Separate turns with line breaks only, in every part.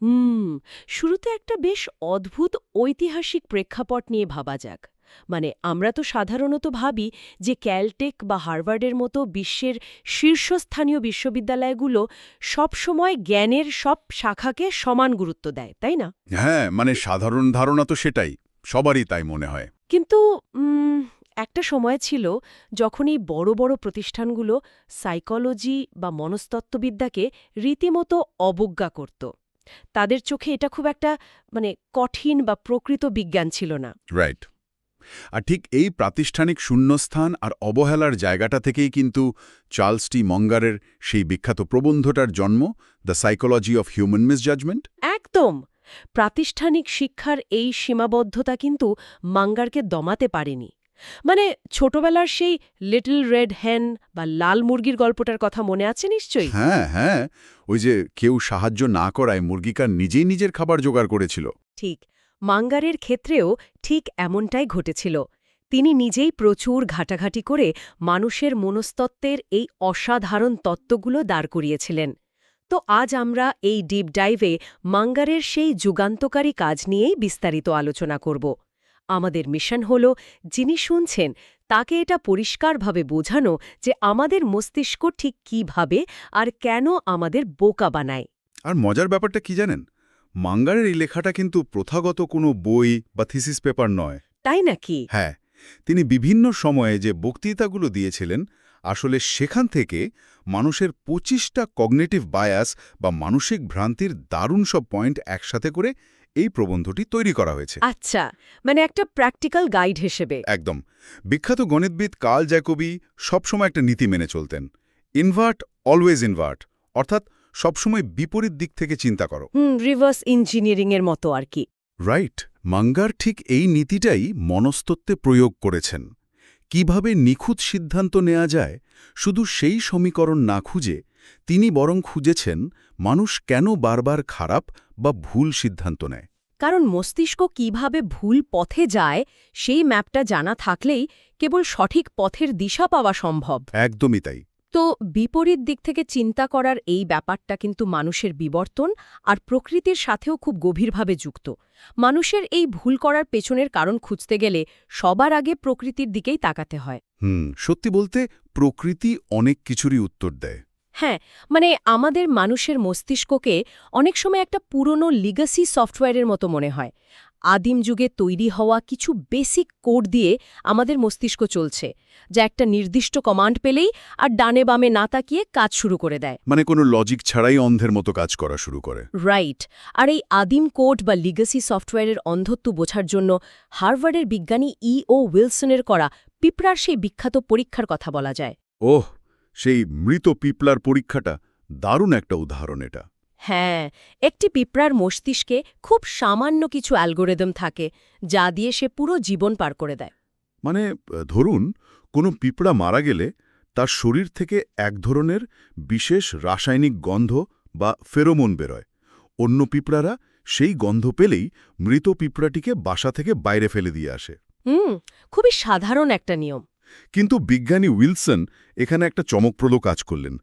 হুম শুরুতে একটা বেশ অদ্ভুত ঐতিহাসিক প্রেক্ষাপট নিয়ে ভাবা যাক। মানে আমরা তো সাধারণত ভাবি যে ক্যালটেক বা হার্ভার্ডের মতো বিশ্বের শীর্ষস্থানীয় বিশ্ববিদ্যালয়গুলো সব সময় জ্ঞানের সব শাখাকে সমান গুরুত্ব দেয়, তাই না?
হ্যাঁ, মানে সাধারণ ধারণা তো সেটাই। সবারই তাই মনে হয়।
কিন্তু একটা সময় ছিল যখন এই বড় বড় প্রতিষ্ঠানগুলো সাইকোলজি বা মনস্তত্ত্ববিদ্যাকে রীতিমতো অবজ্ঞা করত। তাদের চোখে এটা খুব একটা মানে কঠিন বা প্রকৃত বিজ্ঞান ছিল না।
রাইট। আর ঠিক এই প্রাতিষ্ঠানিক শূন্যস্থান আর অবহেলার জায়গাটা থেকেই কিন্তু চার্লস টি মঙ্গারের সেই বিখ্যাত প্রবন্ধটার জন্ম, দ্য সাইকোলজি অফ হিউম্যান মিসজাজমেন্ট।
একদম। প্রাতিষ্ঠানিক শিক্ষার এই সীমাবদ্ধতা কিন্তু মাঙ্গারকে দমাতে পারেনি। মানে ছোটবেলার সেই লিটল রেড হ্যান বা লাল মুরগির গল্পটার কথা মনে আছে নিশ্চয়ই।
হ্যাঁ, হ্যাঁ, ওই যে কেউ সাহায্য না করায় মুরগিকা নিজেই নিজের খাবার জোগাড় করেছিল।
ঠিক, মাঙ্গারের ক্ষেত্রেও ঠিক এমনটাই ঘটেছিল। তিনি নিজেই প্রচুর ঘাটাঘাটি করে মানুষের মনস্তত্ত্বের এই অসাধারণ তত্ত্বগুলো দাঁড় করিয়েছিলেন। তো আজ আমরা এই ডিপ ডাইভে মাঙ্গারের সেই যুগান্তকারী কাজ নিয়েই বিস্তারিত আলোচনা করব। আমাদের মিশন হল, যিনি শুনছেন তাকে এটা পরিষ্কারভাবে বোঝানো যে আমাদের মস্তিষ্ক ঠিক কীভাবে আর কেন আমাদের বোকা বানায়।
আর মজার ব্যাপারটা কি জানেন? মাঙ্গারের এই লেখাটা কিন্তু প্রথাগত কোনো বই বা থিসিস পেপার নয়।
তাই নাকি?
হ্যাঁ, তিনি বিভিন্ন সময়ে যে বক্তৃতাগুলো দিয়েছিলেন, আসলে সেখান থেকে মানুষের ২৫টা কগনিটিভ বায়াস বা মানসিক ভ্রান্তির দারুণ সব পয়েন্ট একসাথে করে এই প্রবন্ধটি তৈরি করা হয়েছে।
আচ্ছা, মানে একটা প্র্যাকটিক্যাল গাইড হিসেবে।
একদম। বিখ্যাত গণিতবিদ কার্ল জ্যাকোবি সবসময় একটা নীতি মেনে চলতেন। ইনভার্ট, অলওয়েজ ইনভার্ট, অর্থাৎ সবসময় বিপরীত দিক থেকে চিন্তা করো।
রিভার্স ইঞ্জিনিয়ারিংয়ের মতো আর কি।
রাইট। মাঙ্গার ঠিক এই নীতিটাই মনস্তত্ত্বে প্রয়োগ করেছেন। কিভাবে নিখুঁত সিদ্ধান্ত নেওয়া যায় শুধু সেই সমীকরণ না খুঁজে তিনি বরং খুঁজেছেন মানুষ কেন বারবার খারাপ বা ভুল সিদ্ধান্ত নেয়।
কারণ মস্তিষ্ক কিভাবে ভুল পথে যায় সেই ম্যাপটা জানা থাকলেই কেবল সঠিক পথের দিশা পাওয়া সম্ভব।
একদমই তাই।
তো বিপরীত দিক থেকে চিন্তা করার এই ব্যাপারটা কিন্তু মানুষের বিবর্তন আর প্রকৃতির সাথেও খুব গভীরভাবে যুক্ত। মানুষের এই ভুল করার পেছনের কারণ খুঁজতে গেলে সবার আগে প্রকৃতির দিকেই তাকাতে হয়।
সত্যি বলতে প্রকৃতি অনেক কিছুরই উত্তর দেয়।
হ্যাঁ, মানে আমাদের মানুষের মস্তিষ্ককে অনেক সময় একটা পুরনো লিগাসি সফটওয়্যারের মতো মনে হয়। আদিম যুগে তৈরি হওয়া কিছু বেসিক কোড দিয়ে আমাদের মস্তিষ্ক চলছে, যা একটা নির্দিষ্ট কমান্ড পেলেই আর ডানে বামে না তাকিয়ে কাজ শুরু করে দেয়।
মানে কোনো লজিক ছাড়াই অন্ধের মতো কাজ করা শুরু করে।
রাইট। আর এই আদিম কোড বা লিগাসি সফটওয়্যারের অন্ধত্ব বোঝার জন্য হার্ভার্ডের বিজ্ঞানী ও উইলসনের করা পিঁপড়ার সেই বিখ্যাত পরীক্ষার কথা বলা যায়।
ওহ, সেই মৃত পিপলার পরীক্ষাটা দারুণ একটা উদাহরণ এটা।
হ্যাঁ, একটি পিঁপড়ার মস্তিষ্কে খুব সামান্য কিছু অ্যালগোরিদম থাকে যা দিয়ে সে পুরো জীবন পার করে দেয়।
মানে ধরুন কোনো পিঁপড়া মারা গেলে তার শরীর থেকে এক ধরনের বিশেষ রাসায়নিক গন্ধ বা ফেরোমোন বেরোয়। অন্য পিঁপড়ারা সেই গন্ধ পেলেই মৃত পিঁপড়াটিকে বাসা থেকে বাইরে ফেলে দিয়ে আসে।
খুবই সাধারণ একটা নিয়ম।
কিন্তু বিজ্ঞানী উইলসন এখানে একটা চমকপ্রদ কাজ করলেন।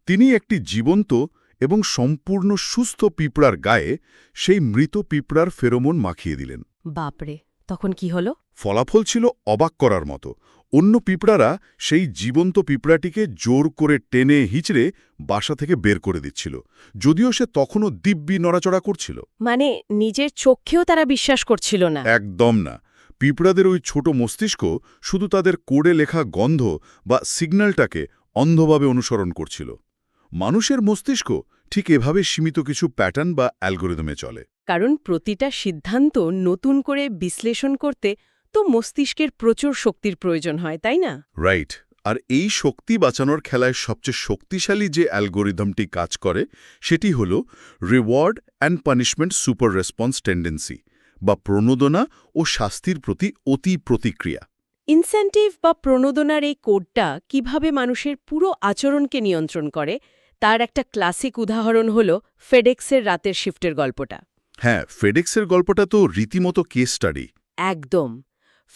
তিনি একটি জীবন্ত এবং সম্পূর্ণ সুস্থ পিঁপড়ার গায়ে সেই মৃত পিঁপড়ার ফেরোমোন মাখিয়ে দিলেন।
বাপরে, তখন কি হলো?
ফলাফল ছিল অবাক করার মতো। অন্য পিঁপড়ারা সেই জীবন্ত পিঁপড়াটিকে জোর করে টেনে হিঁচড়ে বাসা থেকে বের করে দিচ্ছিল, যদিও সে তখনও দিব্যি নড়াচড়া করছিল।
মানে নিজের চোখেও তারা বিশ্বাস করছিল না।
একদম না। পিঁপড়াদের ওই ছোট মস্তিষ্ক শুধু তাদের কোডে লেখা গন্ধ বা সিগন্যালটাকে অন্ধভাবে অনুসরণ করছিল। মানুষের মস্তিষ্ক ঠিক এভাবে সীমিত কিছু প্যাটার্ন বা অ্যালগোরিদমে চলে।
কারণ প্রতিটা সিদ্ধান্ত নতুন করে বিশ্লেষণ করতে তো মস্তিষ্কের প্রচুর শক্তির প্রয়োজন হয়, তাই না?
রাইট। আর এই শক্তি বাঁচানোর খেলায় সবচেয়ে শক্তিশালী যে অ্যালগোরিদমটি কাজ করে সেটি হল reward and punishment super response tendency, বা প্রণোদনা ও শাস্তির প্রতি অতি প্রতিক্রিয়া।
ইনসেন্টিভ বা প্রণোদনার এই কোডটা কিভাবে মানুষের পুরো আচরণকে নিয়ন্ত্রণ করে তার একটা ক্লাসিক উদাহরণ হল ফেডেক্সের রাতের শিফটের গল্পটা।
হ্যাঁ, ফেডেক্সের গল্পটা তো রীতিমতো কেস স্টাডি।
একদম।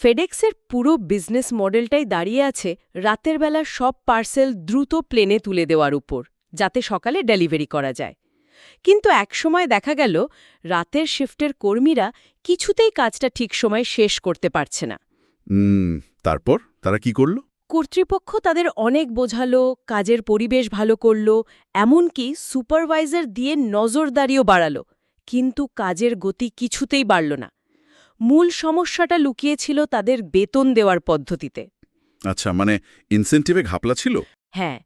ফেডেক্সের পুরো বিজনেস মডেলটাই দাঁড়িয়ে আছে রাতের বেলা সব পার্সেল দ্রুত প্লেনে তুলে দেওয়ার উপর, যাতে সকালে ডেলিভারি করা যায়। কিন্তু একসময় দেখা গেল রাতের শিফটের কর্মীরা কিছুতেই কাজটা ঠিক সময় শেষ করতে পারছে না।
তারপর তারা কি করল?
কর্তৃপক্ষ তাদের অনেক বোঝালো, কাজের পরিবেশ ভালো করল, এমনকি সুপারভাইজার দিয়ে নজরদারিও বাড়ালো, কিন্তু কাজের গতি কিছুতেই বাড়ল না। মূল সমস্যাটা লুকিয়েছিল তাদের বেতন দেওয়ার পদ্ধতিতে।
আচ্ছা, মানে ইনসেন্টিভে ঘাপলা ছিল।
হ্যাঁ,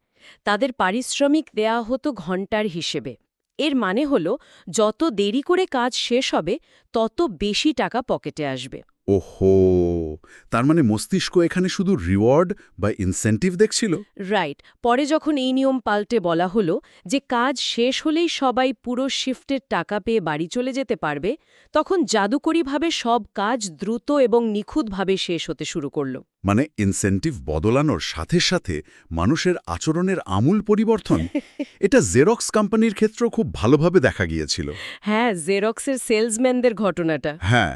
তাদের পারিশ্রমিক দেয়া হতো ঘন্টার হিসেবে। এর মানে হল যত দেরি করে কাজ শেষ হবে তত বেশি টাকা পকেটে আসবে।
ওহো, তার মানে মস্তিষ্ক এখানে শুধু রিওয়ার্ড বা ইনসেন্টিভ দেখছিল।
রাইট। পরে যখন এই নিয়ম পাল্টে বলা হলো যে কাজ শেষ হলেই সবাই পুরো শিফটের টাকা পেয়ে বাড়ি চলে যেতে পারবে, তখন জাদুকরীভাবে সব কাজ দ্রুত এবং নিখুঁতভাবে শেষ হতে শুরু করল।
মানে ইনসেন্টিভ বদলানোর সাথে সাথে মানুষের আচরণের আমূল পরিবর্তন। এটা জেরক্স কোম্পানির ক্ষেত্রেও খুব ভালোভাবে দেখা গিয়েছিল।
হ্যাঁ, জেরক্সের সেলসম্যানদের ঘটনাটা।
হ্যাঁ,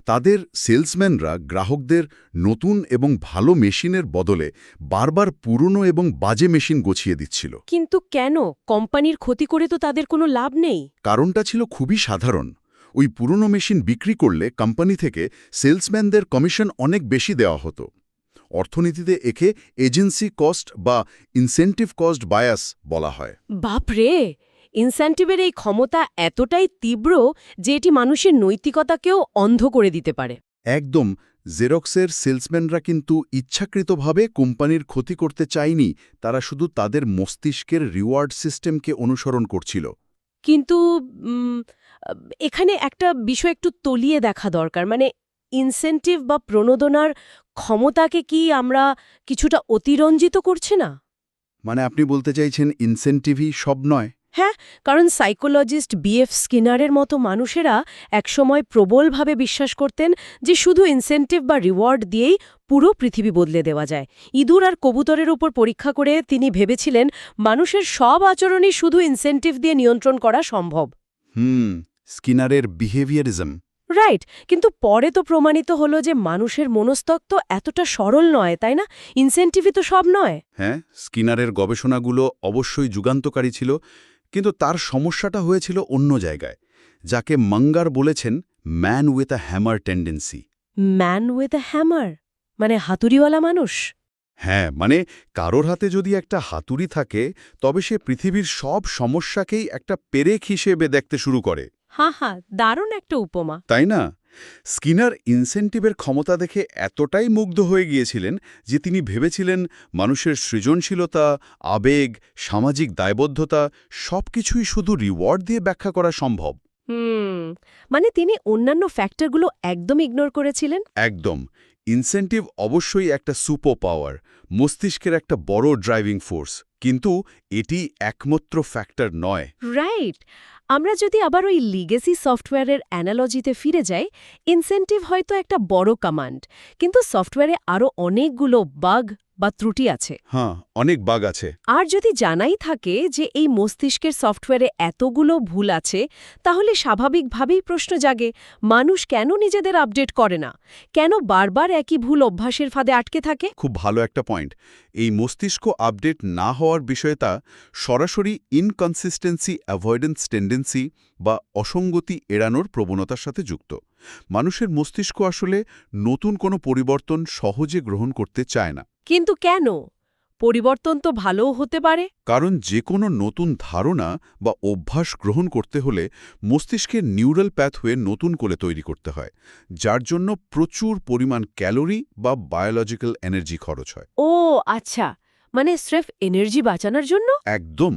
তাদের সেলসম্যানরা গ্রাহকদের নতুন এবং ভালো মেশিনের বদলে বারবার পুরনো এবং বাজে মেশিন গছিয়ে দিচ্ছিল।
কিন্তু কেন? কোম্পানির ক্ষতি করে তো তাদের কোনো লাভ নেই।
কারণটা ছিল খুবই সাধারণ। ওই পুরনো মেশিন বিক্রি করলে কোম্পানি থেকে সেলসম্যানদের কমিশন অনেক বেশি দেওয়া হতো। অর্থনীতিতে একে এজেন্সি কস্ট বা ইনসেন্টিভ কস্ট বায়াস বলা হয়।
বাপরে! ইনসেন্টিভের এই ক্ষমতা এতটাই তীব্র যে এটি মানুষের নৈতিকতাকেও অন্ধ করে দিতে পারে।
একদম। জেরক্সের সেলসম্যানরা কিন্তু ইচ্ছাকৃতভাবে কোম্পানির ক্ষতি করতে চায়নি, তারা শুধু তাদের মস্তিষ্কের রিওয়ার্ড সিস্টেমকে অনুসরণ করছিল।
কিন্তু এখানে একটা বিষয় একটু তলিয়ে দেখা দরকার। মানে ইনসেন্টিভ বা প্রণোদনার ক্ষমতাকে কি আমরা কিছুটা অতিরঞ্জিত করছি না?
মানে আপনি বলতে চাইছেন ইনসেন্টিভই সব নয়?
হ্যাঁ, কারণ সাইকোলজিস্ট বিএফ স্কিনারের মতো মানুষেরা একসময় প্রবলভাবে বিশ্বাস করতেন যে শুধু ইনসেন্টিভ বা রিওয়ার্ড দিয়েই পুরো পৃথিবী বদলে দেওয়া যায়। ইঁদুর আর কবুতরের উপর পরীক্ষা করে তিনি ভেবেছিলেন মানুষের সব আচরণই শুধু ইনসেন্টিভ দিয়ে নিয়ন্ত্রণ করা সম্ভব।
স্কিনারের বিহেভিয়ারিজম।
রাইট। কিন্তু পরে তো প্রমাণিত হলো যে মানুষের মনস্তত্ত্ব এতটা সরল নয়, তাই না? ইনসেন্টিভই তো সব নয়।
হ্যাঁ, স্কিনারের গবেষণাগুলো অবশ্যই যুগান্তকারী ছিল, কিন্তু তার সমস্যাটা হয়েছিল অন্য জায়গায়, যাকে মাঙ্গার বলেছেন man with a hammer tendency.
Man with a hammer মানে হাতুড়িওয়ালা মানুষ?
হ্যাঁ, মানে কারোর হাতে যদি একটা হাতুড়ি থাকে তবে সে পৃথিবীর সব সমস্যাকেই একটা পেরেক হিসেবে দেখতে শুরু করে।
হা, দারুণ একটা উপমা।
তাই না? স্কিনার ইনসেন্টিভের ক্ষমতা দেখে এতটাই মুগ্ধ হয়ে গিয়েছিলেন যে তিনি ভেবেছিলেন মানুষের সৃজনশীলতা, আবেগ, সামাজিক দায়বদ্ধতা সবকিছুই শুধু রিওয়ার্ড দিয়ে ব্যাখ্যা করা সম্ভব।
মানে তিনি অন্যান্য ফ্যাক্টরগুলো একদম ইগনোর করেছিলেন?
একদম। ইনসেন্টিভ অবশ্যই একটা সুপার পাওয়ার, মস্তিষ্কের একটা বড় ড্রাইভিং ফোর্স, কিন্তু এটি একমাত্র ফ্যাক্টর নয়।
রাইট। আমরা যদি আবার ওই লিগেসি সফটওয়্যারের অ্যানালজিতে ফিরে যাই, ইনসেন্টিভ হয়তো একটা বড় কমান্ড, কিন্তু সফটওয়্যারে আরও অনেকগুলো বাগ বা ত্রুটি আছে।
হ্যাঁ, অনেক বাগ আছে।
আর যদি জানাই থাকে যে এই মস্তিষ্কের সফটওয়্যারে এতগুলো ভুল আছে, তাহলে স্বাভাবিকভাবেই প্রশ্ন জাগে মানুষ কেন নিজেদের আপডেট করে না, কেন বারবার একই ভুল অভ্যাসের ফাঁদে আটকে থাকে।
খুব ভালো একটা পয়েন্ট। এই মস্তিষ্ক আপডেট না হওয়ার বিষয়টা সরাসরি ইনকনসিস্টেন্সি অ্যাভয়েডেন্স টেন্ডেন্সি বা অসঙ্গতি এড়ানোর প্রবণতার সাথে যুক্ত। মানুষের মস্তিষ্ক আসলে নতুন কোনো পরিবর্তন সহজে গ্রহণ করতে চায় না।
কিন্তু কেন? পরিবর্তন তো ভালোও হতে পারে।
কারণ যে কোনো নতুন ধারণা বা অভ্যাস গ্রহণ করতে হলে মস্তিষ্কের নিউরাল প্যাথওয়ে নতুন করে তৈরি করতে হয়, যার জন্য প্রচুর পরিমাণ ক্যালোরি বা বায়োলজিক্যাল এনার্জি খরচ হয়।
ও আচ্ছা, মানে স্রেফ এনার্জি বাঁচানোর জন্য?
একদম।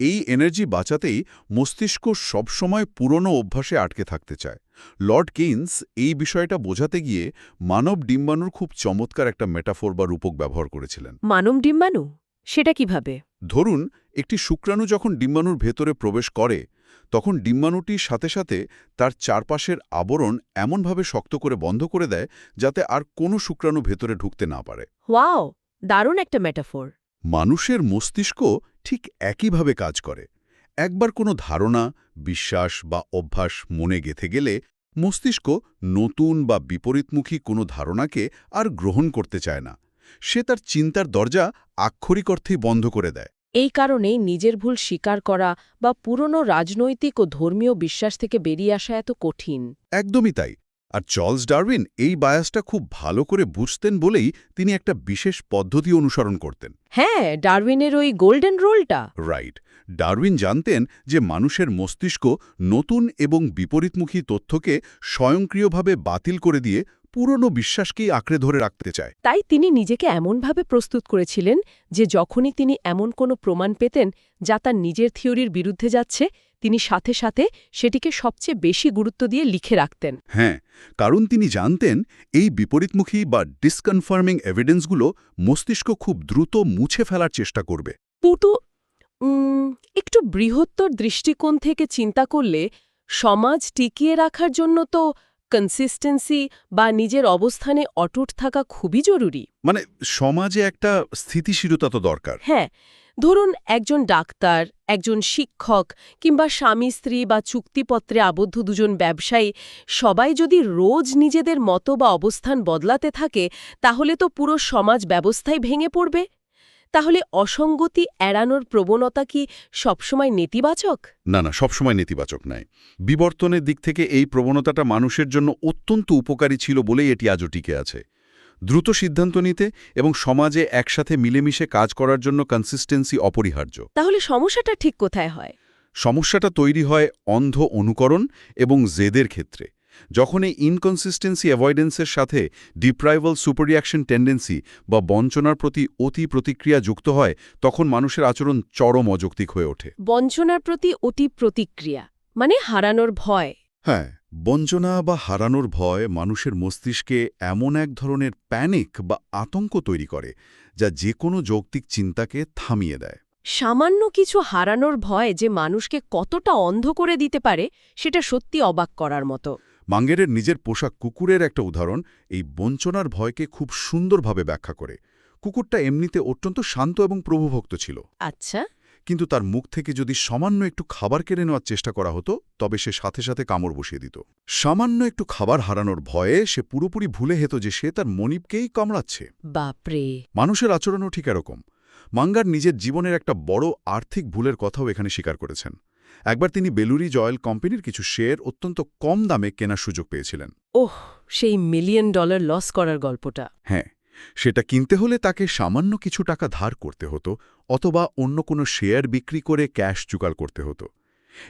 এই এনার্জি বাঁচাতেই মস্তিষ্ক সবসময় পুরনো অভ্যাসে আটকে থাকতে চায়। লর্ড কেইনস এই বিষয়টা বোঝাতে গিয়ে মানব ডিম্বাণুর খুব চমৎকার একটা মেটাফোর বা রূপক ব্যবহার করেছিলেন।
মানব ডিম্বাণু? সেটা কিভাবে?
ধরুন, একটি শুক্রাণু যখন ডিম্বাণুর ভেতরে প্রবেশ করে, তখন ডিম্বাণুটির সাথে সাথে তার চারপাশের আবরণ এমনভাবে শক্ত করে বন্ধ করে দেয় যাতে আর কোনো শুক্রাণু ভেতরে ঢুকতে না পারে।
ওয়াও, দারুণ একটা মেটাফোর।
মানুষের মস্তিষ্ক ঠিক একইভাবে কাজ করে। একবার কোনো ধারণা, বিশ্বাস বা অভ্যাস মনে গেঁথে গেলে মস্তিষ্ক নতুন বা বিপরীতমুখী কোনো ধারণাকে আর গ্রহণ করতে চায় না। সে তার চিন্তার দরজা আক্ষরিক অর্থেই বন্ধ করে দেয়।
এই কারণেই নিজের ভুল স্বীকার করা বা পুরনো রাজনৈতিক ও ধর্মীয় বিশ্বাস থেকে বেরিয়ে আসা এত কঠিন।
একদমই তাই। আর চার্লস ডারউইন এই বায়াসটা খুব ভালো করে বুঝতেন বলেই তিনি একটা বিশেষ পদ্ধতি অনুসরণ করতেন।
হ্যাঁ, ডারউইনের ওই গোল্ডেন রুলটা।
রাইট। ডারউইন জানতেন যে মানুষের মস্তিষ্ক নতুন এবং বিপরীতমুখী তথ্যকে স্বয়ংক্রিয়ভাবে বাতিল করে দিয়ে পুরনো বিশ্বাসকেই আঁকড়ে ধরে রাখতে চায়।
তাই তিনি নিজেকে এমনভাবে প্রস্তুত করেছিলেন যে যখনই তিনি এমন কোনো প্রমাণ পেতেন যা তার নিজের থিওরির বিরুদ্ধে যাচ্ছে, তিনি সাথে সাথে সেটিকে সবচেয়ে বেশি গুরুত্ব দিয়ে লিখে রাখতেন।
হ্যাঁ, কারণ তিনি জানতেন এই বিপরীতমুখী বা ডিসকনফার্মিং এভিডেন্সগুলো মস্তিষ্ক খুব দ্রুত মুছে ফেলার চেষ্টা করবে।
পুটু একটু বৃহত্তর দৃষ্টিকোণ থেকে চিন্তা করলে সমাজ টিকিয়ে রাখার জন্য তো কনসিস্টেন্সি বা নিজের অবস্থানে অটুট থাকা খুবই জরুরি।
মানে সমাজে একটা স্থিতিশীলতা তো দরকার।
হ্যাঁ, ধরুন একজন ডাক্তার, একজন শিক্ষক কিংবা স্বামী স্ত্রী বা চুক্তিপত্রে আবদ্ধ দুজন ব্যবসায়ী সবাই যদি রোজ নিজেদের মতো বা অবস্থান বদলাতে থাকে, তাহলে তো পুরো সমাজ ব্যবস্থাই ভেঙে পড়বে। তাহলে অসঙ্গতি এড়ানোর প্রবণতা কি সবসময় নেতিবাচক?
না, সবসময় নেতিবাচক নয়। বিবর্তনের দিক থেকে এই প্রবণতাটা মানুষের জন্য অত্যন্ত উপকারী ছিল বলেই এটি আজও টিকে আছে। দ্রুত সিদ্ধান্ত নিতে এবং সমাজে একসাথে মিলেমিশে কাজ করার জন্য কনসিস্টেন্সি অপরিহার্য।
তাহলে সমস্যাটা ঠিক কোথায় হয়?
সমস্যাটা তৈরি হয় অন্ধ অনুকরণ এবং জেদের ক্ষেত্রে। যখন এই ইনকনসিস্টেন্সি অ্যাভয়েডেন্সের সাথে ডিপ্রাইভাল সুপাররিঅ্যাকশন টেন্ডেন্সি বা বঞ্চনার প্রতি অতি প্রতিক্রিয়া যুক্ত হয়, তখন মানুষের আচরণ চরম অযৌক্তিক হয়ে ওঠে।
বঞ্চনার প্রতি অতি প্রতিক্রিয়া মানে হারানোর ভয়।
হ্যাঁ, বঞ্চনা বা হারানোর ভয় মানুষের মস্তিষ্কে এমন এক ধরনের প্যানিক বা আতঙ্ক তৈরি করে যা যে কোনো যৌক্তিক চিন্তাকে থামিয়ে দেয়।
সামান্য কিছু হারানোর ভয় যে মানুষকে কতটা অন্ধ করে দিতে পারে সেটা সত্যি অবাক করার মতো।
মাঙ্গেরের নিজের পোষা কুকুরের একটা উদাহরণ এই বঞ্চনার ভয়কে খুব সুন্দরভাবে ব্যাখ্যা করে। কুকুরটা এমনিতে অত্যন্ত শান্ত এবং প্রভুভক্ত ছিল।
আচ্ছা।
কিন্তু তার মুখ থেকে যদি সামান্য একটু খাবার কেড়ে নেওয়ার চেষ্টা করা হতো, তবে সে সাথে সাথে কামড় বসিয়ে দিত। সামান্য একটু খাবার হারানোর ভয়ে সে পুরোপুরি ভুলে যেত যে সে তার মনিবকেই কামড়াচ্ছে।
বাপরে।
মানুষের আচরণও ঠিক এরকম। মাঙ্গার নিজের জীবনের একটা বড় আর্থিক ভুলের কথাও এখানে স্বীকার করেছেন। একবার তিনি বেলুরি অয়েল কোম্পানির কিছু শেয়ার অত্যন্ত কম দামে কেনার সুযোগ পেয়েছিলেন।
ওহ, সেই $1 মিলিয়ন লস করার গল্পটা।
হ্যাঁ, সেটা কিনতে হলে তাকে সামান্য কিছু টাকা ধার করতে হতো অথবা অন্য কোনো শেয়ার বিক্রি করে ক্যাশ জোগাড় করতে হতো।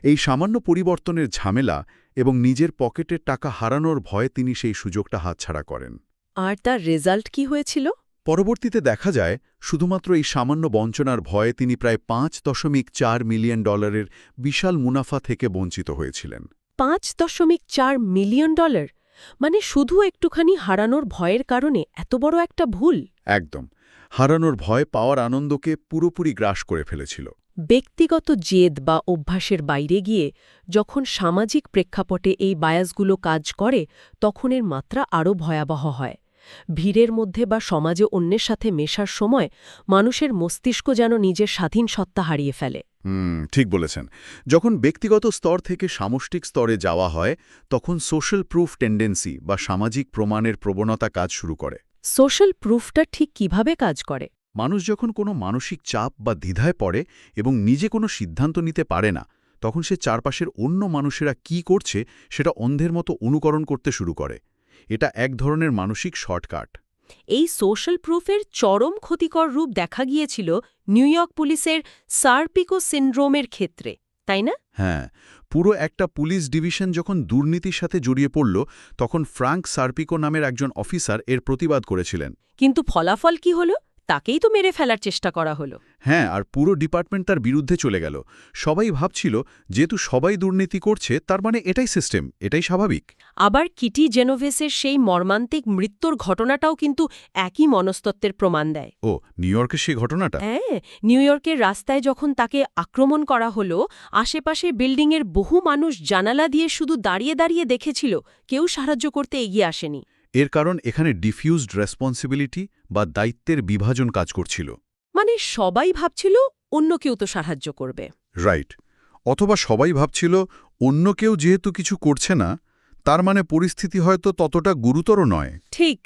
এই সামান্য পরিবর্তনের ঝামেলা এবং নিজের পকেটের টাকা হারানোর ভয়ে তিনি সেই সুযোগটা হাতছাড়া করেন।
আর তার রেজাল্ট কি হয়েছিল?
পরবর্তীতে দেখা যায় শুধুমাত্র এই সামান্য বঞ্চনার ভয়ে তিনি প্রায় $5.4 মিলিয়ন বিশাল মুনাফা থেকে বঞ্চিত হয়েছিলেন।
$5.4 মিলিয়ন? মানে শুধু একটুখানি হারানোর ভয়ের কারণে এত বড় একটা ভুল?
একদম। হারানোর ভয় পাওয়ার আনন্দকে পুরোপুরি গ্রাস করে ফেলেছিল।
ব্যক্তিগত জেদ বা অভ্যাসের বাইরে গিয়ে যখন সামাজিক প্রেক্ষাপটে এই বায়াসগুলো কাজ করে, তখন এর মাত্রা আরও ভয়াবহ হয়। ভিড়ের মধ্যে বা সমাজে অন্যের সাথে মেশার সময় মানুষের মস্তিষ্ক যেন নিজের স্বাধীন সত্তা হারিয়ে ফেলে।
ঠিক বলেছেন। যখন ব্যক্তিগত স্তর থেকে সামষ্টিক স্তরে যাওয়া হয়, তখন সোশ্যাল প্রুফ টেন্ডেন্সি বা সামাজিক প্রমাণের প্রবণতা কাজ শুরু করে।
সোশ্যাল প্রুফটা ঠিক কিভাবে কাজ করে?
মানুষ যখন কোনো মানসিক চাপ বা দ্বিধায় পড়ে এবং নিজে কোনো সিদ্ধান্ত নিতে পারে না, তখন সে চারপাশের অন্য মানুষেরা কি করছে সেটা অন্ধের মতো অনুকরণ করতে শুরু করে। এটা এক ধরনের মানসিক শর্টকাট।
এই সোশ্যাল প্রুফের চরম ক্ষতিকর রূপ দেখা গিয়েছিল নিউ ইয়র্ক পুলিশের সারপিকো সিন্ড্রোমের ক্ষেত্রে, তাই না?
হ্যাঁ, পুরো একটা পুলিশ ডিভিশন যখন দুর্নীতির সাথে জড়িয়ে পড়ল, তখন ফ্রাঙ্ক সারপিকো নামের একজন অফিসার এর প্রতিবাদ করেছিলেন।
কিন্তু ফলাফল কি হলো? তাকেই তো মেরে ফেলার চেষ্টা করা হলো।
হ্যাঁ, আর পুরো ডিপার্টমেন্ট তার বিরুদ্ধে চলে গেল। সবাই ভাবছিল যেহেতু সবাই দুর্নীতি করছে, তার মানে এটাই সিস্টেম, এটাই স্বাভাবিক।
আবার কিটি জেনোভেসের সেই মর্মান্তিক মৃত্যুর ঘটনাটাও কিন্তু একই মনস্তত্ত্বের প্রমাণ দেয়।
ও, নিউ ইয়র্কের সেই ঘটনাটা?
হ্যাঁ, নিউ ইয়র্কের রাস্তায় যখন তাকে আক্রমণ করা হলো, আশেপাশে বিল্ডিংয়ের বহু মানুষ জানালা দিয়ে শুধু দাঁড়িয়ে দাঁড়িয়ে দেখেছিল, কেউ সাহায্য করতে এগিয়ে আসেনি।
এর কারণ এখানে ডিফিউজড রেসপন্সিবিলিটি বা দায়িত্বের বিভাজন কাজ করছিল।
মানে সবাই ভাবছিল অন্য কেউ তো সাহায্য করবে।
রাইট। অথবা সবাই ভাবছিল অন্য কেউ যেহেতু কিছু করছে না, তার মানে পরিস্থিতি হয়তো ততটা গুরুতর নয়।
ঠিক।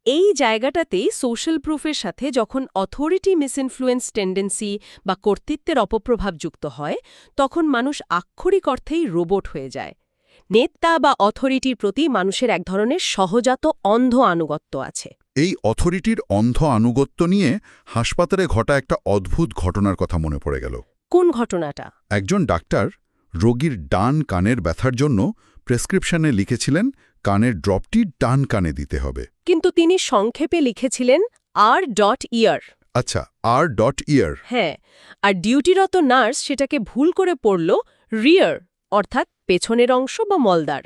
এই জায়গাটাতেই সোশ্যাল প্রুফের সাথে যখন অথরিটি মিসইনফ্লুয়েন্স টেন্ডেন্সি বা কর্তৃত্বের অপপ্রভাব যুক্ত হয় তখন মানুষ আক্ষরিক অর্থেই রোবট হয়ে যায়। নেতা বা অথরিটির প্রতি মানুষের এক ধরনের সহজাত অন্ধ আনুগত্য আছে।
এই অথরিটির অন্ধ আনুগত্য নিয়ে হাসপাতালে ঘটা একটা অদ্ভুত ঘটনার কথা মনে পড়ে গেল।
কোন ঘটনাটা?
একজন ডাক্তার রোগীর ডান কানের ব্যথার জন্য প্রেসক্রিপশনে লিখেছিলেন কানের ড্রপটি ডান কানে দিতে হবে।
কিন্তু তিনি সংক্ষেপে লিখেছিলেন R.ear।
আচ্ছা, R.ear।
হ্যাঁ, আর ডিউটিরত নার্স সেটাকে ভুল করে পড়ল রিয়ার, অর্থাৎ পেছনের অংশ বা মলদার।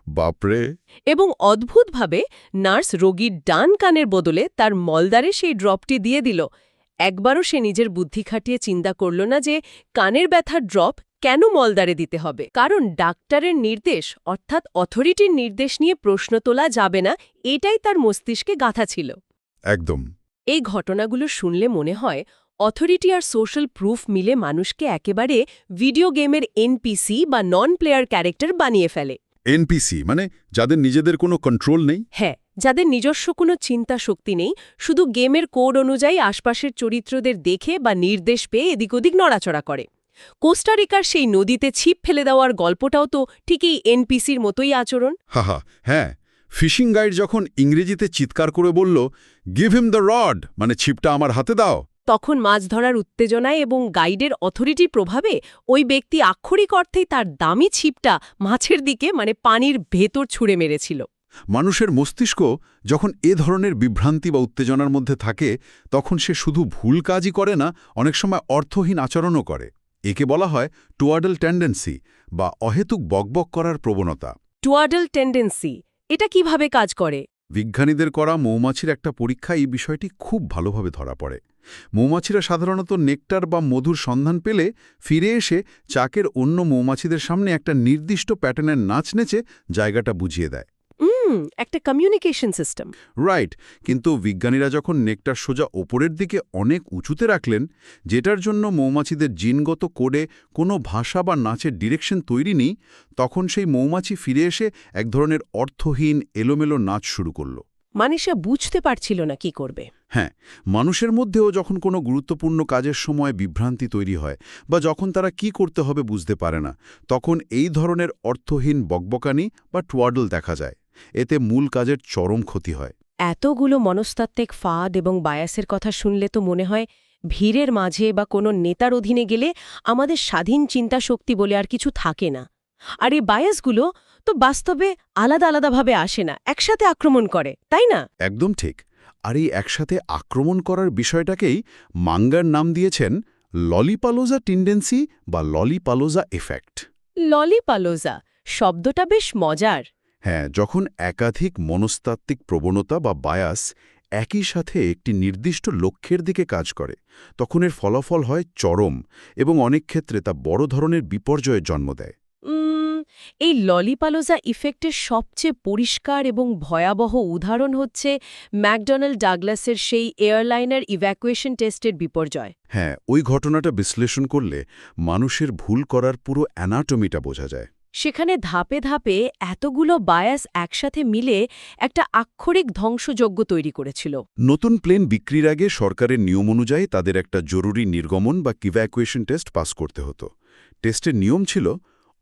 বাপরে!
এবং অদ্ভুতভাবে নার্স রোগীর ডান কানের বদলে তার মলদারে সেই ড্রপটি দিয়ে দিল। একবারও সে নিজের বুদ্ধি খাটিয়ে চিন্তা করল না যে কানের ব্যথার ড্রপ কেন মলদারে দিতে হবে। কারণ ডাক্তারের নির্দেশ অর্থাৎ অথরিটির নির্দেশ নিয়ে প্রশ্ন তোলা যাবে না, এটাই তার মস্তিষ্কে গাঁথা ছিল।
একদম।
এই ঘটনাগুলো শুনলে মনে হয় অথরিটি আর সোশ্যাল প্রুফ মিলে মানুষকে একেবারে ভিডিও গেমের এনপিসি বা নন প্লেয়ার ক্যারেক্টার বানিয়ে ফেলে।
এনপিসি মানে যাদের নিজেদের কোনো কন্ট্রোল নেই?
হ্যাঁ, যাদের নিজস্ব কোনো চিন্তা শক্তি নেই, শুধু গেমের কোড অনুযায়ী আশপাশের চরিত্রদের দেখে বা নির্দেশ পেয়ে এদিক ওদিক নড়াচড়া করে। কোস্টারিকার সেই নদীতে ছিপ ফেলে দেওয়ার গল্পটাও তো ঠিকই এনপিসির মতোই আচরণ।
হাহা, হ্যাঁ। ফিশিং গাইড যখন ইংরেজিতে চিৎকার করে বলল, গিভ হিম দ্য রড, মানে ছিপটা আমার হাতে দাও,
তখন মাছ ধরার উত্তেজনায় এবং গাইডের অথরিটির প্রভাবে ওই ব্যক্তি আক্ষরিক অর্থেই তার দামি ছিপটা মাছের দিকে মানে পানির ভেতর ছুঁড়ে মেরেছিল।
মানুষের মস্তিষ্ক যখন এ ধরনের বিভ্রান্তি বা উত্তেজনার মধ্যে থাকে তখন সে শুধু ভুল কাজই করে না, অনেক সময় অর্থহীন আচরণও করে। একে বলা হয় টুয়ার্ডাল টেন্ডেন্সি বা অহেতুক বকবক করার প্রবণতা।
টুয়ার্ডাল টেন্ডেন্সি, এটা কিভাবে কাজ করে?
বিজ্ঞানীদের করা মৌমাছির একটা পরীক্ষা এই বিষয়টি খুব ভালোভাবে ধরা পড়ে। মৌমাছিরা সাধারণত নেকটার বা মধুর সন্ধান পেলে ফিরে এসে চাকের অন্য মৌমাছিদের সামনে একটা নির্দিষ্ট প্যাটার্নের নাচ নেচে জায়গাটা বুঝিয়ে দেয়।
একটা কমিউনিকেশন সিস্টেম।
রাইট, কিন্তু বিজ্ঞানীরা যখন নেকটার সোজা ওপরের দিকে অনেক উঁচুতে রাখলেন, যেটার জন্য মৌমাছিদের জিনগত কোডে কোনো ভাষা বা নাচের ডিরেকশন তৈরি নেই, তখন সেই মৌমাছি ফিরে এসে এক ধরনের অর্থহীন এলোমেলো নাচ শুরু করল।
মানে সে বুঝতে পারছিল না কি করবে।
হ্যাঁ, মানুষের মধ্যেও যখন কোনো গুরুত্বপূর্ণ কাজের সময় বিভ্রান্তি তৈরি হয় বা যখন তারা কি করতে হবে বুঝতে পারে না, তখন এই ধরনের অর্থহীন বকবকানি বা টুয়ার্ডল দেখা যায়। এতে মূল কাজের চরম ক্ষতি হয়।
এতগুলো মনস্তাত্ত্বিক ফাঁদ এবং বায়াসের কথা শুনলে তো মনে হয় ভিড়ের মাঝে বা কোনো নেতার অধীনে গেলে আমাদের স্বাধীন চিন্তা শক্তি বলে আর কিছু থাকে না। আর এই বায়াসগুলো তো বাস্তবে আলাদা আলাদাভাবে আসে না, একসাথে আক্রমণ করে, তাই না?
একদম ঠিক। আর এই একসাথে আক্রমণ করার বিষয়টাকেই মাঙ্গার নাম দিয়েছেন ললিপালোজা টেন্ডেন্সি বা ললিপালোজা এফেক্ট।
ললিপালোজা শব্দটা বেশ মজার।
হ্যাঁ, যখন একাধিক মনস্তাত্ত্বিক প্রবণতা বা বায়াস একই সাথে একটি নির্দিষ্ট লক্ষ্যের দিকে কাজ করে, তখন এর ফলাফল হয় চরম এবং অনেক ক্ষেত্রে তা বড় ধরনের বিপর্যয়ের জন্ম দেয়।
এই ললিপালোজা ইফেক্টের সবচেয়ে পরিষ্কার এবং ভয়াবহ উদাহরণ হচ্ছে ম্যাকডোনাল্ড ডাগলাসের সেই এয়ারলাইনার ইভ্যাকুয়েশন টেস্টের বিপর্যয়।
হ্যাঁ, ওই ঘটনাটা বিশ্লেষণ করলে মানুষের ভুল করার পুরো অ্যানাটমিটা বোঝা যায়।
সেখানে ধাপে ধাপে এতগুলো বায়াস একসাথে মিলে একটা আক্ষরিক ধ্বংসযজ্ঞ তৈরি করেছিল।
নতুন প্লেন বিক্রির আগে সরকারের নিয়ম অনুযায়ী তাদের একটা জরুরি নির্গমন বা ইভ্যাকুয়েশন টেস্ট পাস করতে হতো। টেস্টের নিয়ম ছিল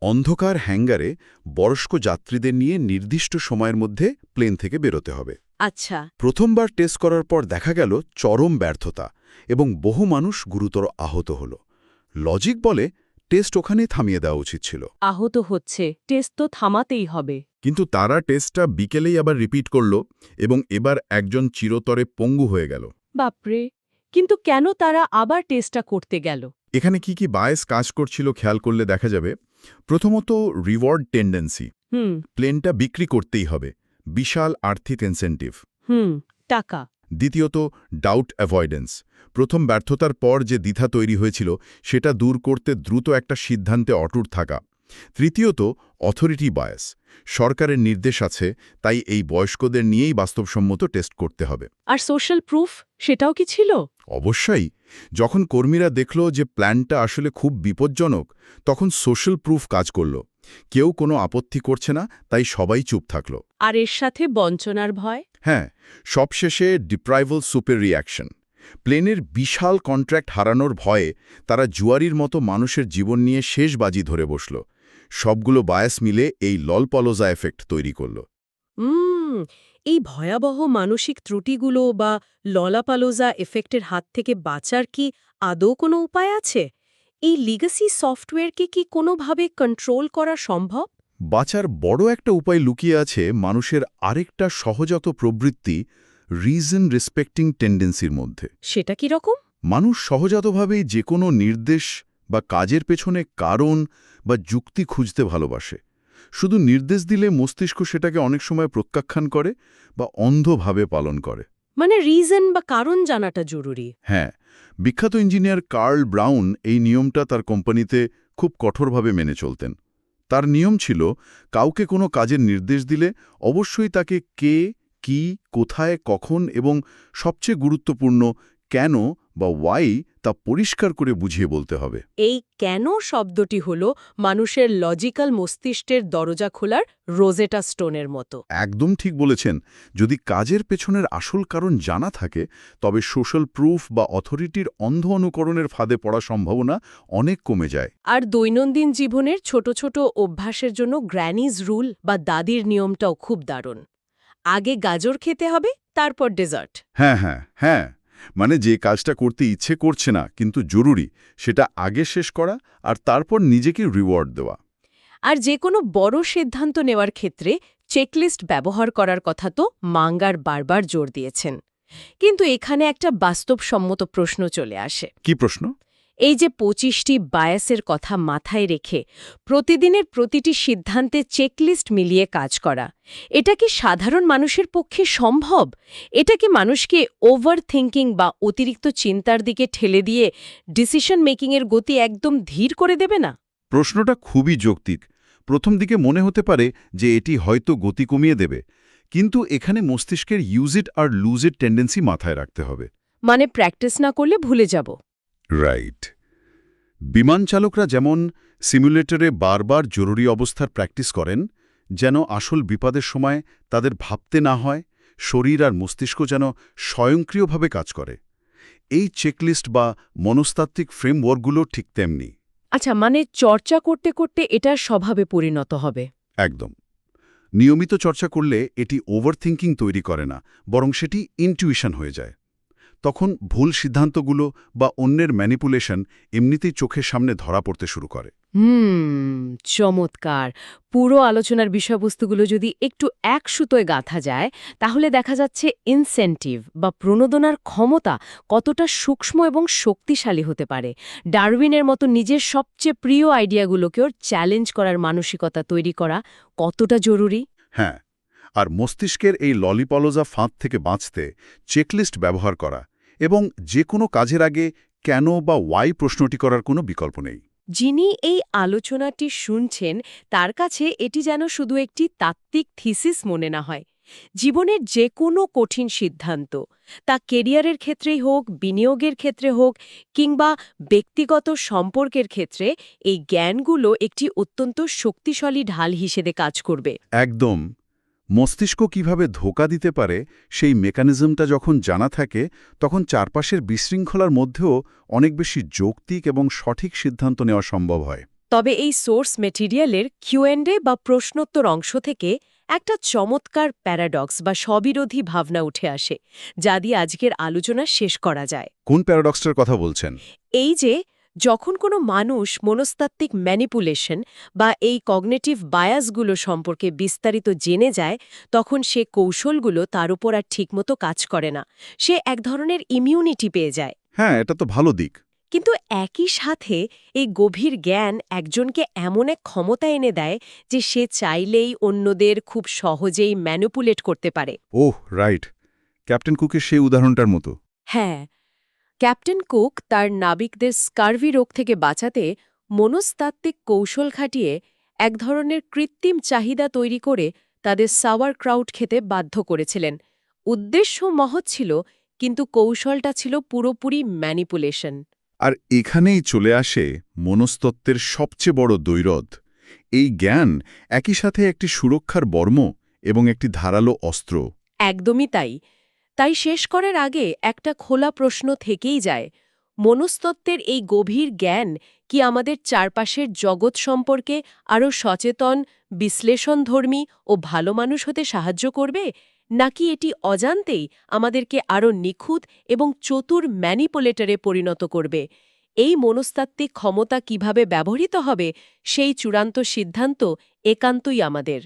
অন্ধকার হ্যাঙ্গারে বয়স্ক যাত্রীদের নিয়ে নির্দিষ্ট সময়ের মধ্যে প্লেন থেকে বেরোতে হবে।
আচ্ছা।
প্রথমবার টেস্ট করার পর দেখা গেল চরম ব্যর্থতা এবং বহু মানুষ গুরুতর আহত হল। লজিক বলে টেস্ট ওখানেই থামিয়ে দেওয়া উচিত ছিল।
আহত হচ্ছে, টেস্ট তো থামাতেই হবে।
কিন্তু তারা টেস্টটা বিকেলেই আবার রিপিট করল এবং এবার একজন চিরতরে পঙ্গু হয়ে গেল।
বাপরে! কিন্তু কেন তারা আবার টেস্টটা করতে গেল?
এখানে কি বায়াস কাজ করছিল খেয়াল করলে দেখা যাবে। প্রথমত রিওয়ার্ড টেন্ডেন্সি, প্লেনটা বিক্রি করতেই হবে, বিশাল আর্থিক ইনসেন্টিভ।
টাকা।
দ্বিতীয়ত ডাউট অ্যাভয়েডেন্স, প্রথম ব্যর্থতার পর যে দ্বিধা তৈরি হয়েছিল সেটা দূর করতে দ্রুত একটা সিদ্ধান্তে অটুট থাকা। তৃতীয়ত অথরিটি বায়াস, সরকারের নির্দেশ আছে তাই এই বয়স্কদের নিয়েই বাস্তবসম্মত টেস্ট করতে হবে।
আর সোশ্যাল প্রুফ সেটাও কি ছিল?
অবশ্যই। যখন কর্মীরা দেখল যে প্ল্যানটা আসলে খুব বিপজ্জনক, তখন সোশ্যাল প্রুফ কাজ করল। কেউ কোনো আপত্তি করছে না, তাই সবাই চুপ থাকল।
আর এর সাথে বঞ্চনার ভয়?
হ্যাঁ, সবশেষে ডিপ্রাইভাল সুপের রিয়াকশন। প্লেনের বিশাল কন্ট্রাক্ট হারানোর ভয়ে তারা জুয়ারির মতো মানুষের জীবন নিয়ে শেষ বাজি ধরে বসল। সবগুলো বায়াস মিলে এই ললপলজা এফেক্ট তৈরি করল।
এই ভয়াবহ মানসিক ত্রুটিগুলো বা ললাপালোজা এফেক্টের হাত থেকে বাঁচার কি আদৌ কোনো উপায় আছে? এই লিগাসি সফটওয়্যারকে কি কোনোভাবে কন্ট্রোল করা সম্ভব?
বাঁচার বড় একটা উপায় লুকিয়ে আছে মানুষের আরেকটা সহজাত প্রবৃত্তি, রিজন রেসপেক্টিং টেন্ডেন্সির মধ্যে।
সেটা কি রকম?
মানুষ সহজাতভাবেই যে কোনো নির্দেশ বা কাজের পেছনে কারণ বা যুক্তি খুঁজতে ভালোবাসে। শুধু নির্দেশ দিলে মস্তিষ্ক সেটাকে অনেক সময় প্রত্যাখ্যান করে বা অন্ধভাবে পালন করে।
মানে রিজন বা কারণ জানাটা জরুরি।
হ্যাঁ, বিখ্যাত ইঞ্জিনিয়ার কার্ল ব্রাউন এই নিয়মটা তার কোম্পানিতে খুব কঠোরভাবে মেনে চলতেন। তার নিয়ম ছিল, কাউকে কোনো কাজের নির্দেশ দিলে অবশ্যই তাকে কে, কি, কোথায়, কখন এবং সবচেয়ে গুরুত্বপূর্ণ কেন বা ওয়াই তা পরিষ্কার করে বুঝিয়ে বলতে হবে।
এই কেন শব্দটি হল মানুষের লজিক্যাল মস্তিষ্কের দরজা খোলার রোজেটা স্টোনের মতো।
একদম ঠিক বলেছেন। যদি কাজের পেছনের আসল কারণ জানা থাকে, তবে সোশ্যাল প্রুফ বা অথরিটির অন্ধ অনুকরণের ফাঁদে পড়ার সম্ভাবনা অনেক কমে যায়।
আর দৈনন্দিন জীবনের ছোট ছোট অভ্যাসের জন্য গ্র্যানিজ রুল বা দাদির নিয়মটাও খুব দারুণ। আগে গাজর খেতে হবে, তারপর ডেজার্ট।
হ্যাঁ, মানে যে কাজটা করতে ইচ্ছে করছে না কিন্তু জরুরি, সেটা আগে শেষ করা আর তারপর নিজেকে রিওয়ার্ড দেওয়া।
আর যে কোনো বড় সিদ্ধান্ত নেওয়ার ক্ষেত্রে চেকলিস্ট ব্যবহার করার কথা তো মাঙ্গার বারবার জোর দিয়েছেন। কিন্তু এখানে একটা বাস্তবসম্মত প্রশ্ন চলে আসে।
কি প্রশ্ন?
এই যে ২৫টি বায়াসের কথা মাথায় রেখে প্রতিদিনের প্রতিটি সিদ্ধান্তে চেকলিস্ট মিলিয়ে কাজ করা, এটা কি সাধারণ মানুষের পক্ষে সম্ভব? এটা কি মানুষকে ওভার থিঙ্কিং বা অতিরিক্ত চিন্তার দিকে ঠেলে দিয়ে ডিসিশন মেকিংয়ের গতি একদম ধীর করে দেবে না?
প্রশ্নটা খুবই যৌক্তিক। প্রথম দিকে মনে হতে পারে যে এটি হয়তো গতি কমিয়ে দেবে, কিন্তু এখানে মস্তিষ্কের use it or lose it tendency মাথায় রাখতে হবে।
মানে প্র্যাকটিস না করলে ভুলে যাব।
রাইট। বিমান চালকরা যেমন সিমুলেটরে বারবার জরুরি অবস্থার প্র্যাকটিস করেন, যেন আসল বিপদের সময় তাদের ভাবতে না হয়, শরীর আর মস্তিষ্ক যেন স্বয়ংক্রিয়ভাবে কাজ করে। এই চেকলিস্ট বা মনস্তাত্ত্বিক ফ্রেমওয়ার্কগুলো ঠিক তেমনি।
আচ্ছা, মানে চর্চা করতে করতে এটা স্বভাবে পরিণত হবে?
একদম। নিয়মিত চর্চা করলে এটি ওভারথিঙ্কিং তৈরি করে না, বরং সেটি ইনটিউশন হয়ে যায়। তখন ভুল সিদ্ধান্তগুলো বা অন্যের ম্যানিপুলেশন এমনিতেই চোখের সামনে ধরা পড়তে শুরু করে।
চমৎকার। পুরো আলোচনার বিষয়বস্তুগুলো যদি একটু এক সুতোয় গাঁথা যায়, তাহলে দেখা যাচ্ছে ইনসেন্টিভ বা প্রণোদনার ক্ষমতা কতটা সূক্ষ্ম এবং শক্তিশালী হতে পারে। ডারউইনের মতো নিজের সবচেয়ে প্রিয় আইডিয়াগুলোকেও চ্যালেঞ্জ করার মানসিকতা তৈরি করা কতটা জরুরি।
হ্যাঁ, আর মস্তিষ্কের এই ললিপলজা ফাঁদ থেকে বাঁচতে চেকলিস্ট ব্যবহার করা এবং যে কোনো কাজের আগে কেন বা ওয়াই প্রশ্নটি করার কোনো বিকল্প নেই।
যিনি এই আলোচনাটি শুনছেন তার কাছে এটি যেন শুধু একটি তাত্ত্বিক থিসিস মনে না হয়। জীবনের যে কোনো কঠিন সিদ্ধান্ত, তা কেরিয়ারের ক্ষেত্রেই হোক, বিনিয়োগের ক্ষেত্রে হোক কিংবা ব্যক্তিগত সম্পর্কের ক্ষেত্রে, এই জ্ঞানগুলো একটি অত্যন্ত শক্তিশালী ঢাল হিসেবে কাজ করবে।
একদম। মস্তিষ্ক কিভাবে ধোঁকা দিতে পারে সেই মেকানিজমটা যখন জানা থাকে, তখন চারপাশের বিশৃঙ্খলার মধ্যেও অনেক বেশি যৌক্তিক এবং সঠিক সিদ্ধান্ত নেওয়া সম্ভব হয়।
তবে এই সোর্স মেটেরিয়ালের কিউএন্ডে বা প্রশ্নোত্তর অংশ থেকে একটা চমৎকার প্যারাডক্স বা স্ববিরোধী ভাবনা উঠে আসে, যা দিয়ে আজকের আলোচনা শেষ করা যায়।
কোন প্যারাডক্সটার কথা বলছেন?
এই যে যখন কোনো মানুষ মনস্তাত্ত্বিক ম্যানিপুলেশন বা এই কগনিটিভ বায়াসগুলো সম্পর্কে বিস্তারিত জেনে যায়, তখন সে কৌশলগুলো তার উপর আর ঠিকমতো কাজ করে না। সে এক ধরনের ইমিউনিটি পেয়ে যায়।
হ্যাঁ, এটা তো ভালো দিক।
কিন্তু একই সাথে এই গভীর জ্ঞান একজনকে এমন এক ক্ষমতা এনে দেয় যে সে চাইলেই অন্যদের খুব সহজেই ম্যানিপুলেট করতে পারে।
ওহ রাইট, ক্যাপ্টেন কুকের সেই উদাহরণটার মতো।
হ্যাঁ, ক্যাপ্টেন কুক তার নাবিকদের স্কার্ভি রোগ থেকে বাঁচাতে মনস্তাত্ত্বিক কৌশল খাটিয়ে এক ধরনের কৃত্রিম চাহিদা তৈরি করে তাদের সাওয়ার ক্রাউট খেতে বাধ্য করেছিলেন। উদ্দেশ্য মহৎ ছিল, কিন্তু কৌশলটা ছিল পুরোপুরি ম্যানিপুলেশন।
আর এখানেই চলে আসে মনস্তত্ত্বের সবচেয়ে বড় দ্বৈরথ। এই জ্ঞান একই সাথে একটি সুরক্ষার বর্ম এবং একটি ধারালো অস্ত্র।
একদমই তাই। তাই শেষ করার আগে একটা খোলা প্রশ্ন থেকেই যায়। মনস্তত্ত্বের এই গভীর জ্ঞান কি আমাদের চারপাশের জগৎ সম্পর্কে আরও সচেতন, বিশ্লেষণধর্মী ও ভালো মানুষ হতে সাহায্য করবে, নাকি এটি অজান্তেই আমাদেরকে আরও নিখুঁত এবং চতুর ম্যানিপুলেটরে পরিণত করবে? এই মনস্তাত্ত্বিক ক্ষমতা কিভাবে ব্যবহৃত হবে সেই চূড়ান্ত সিদ্ধান্ত একান্তই আমাদের।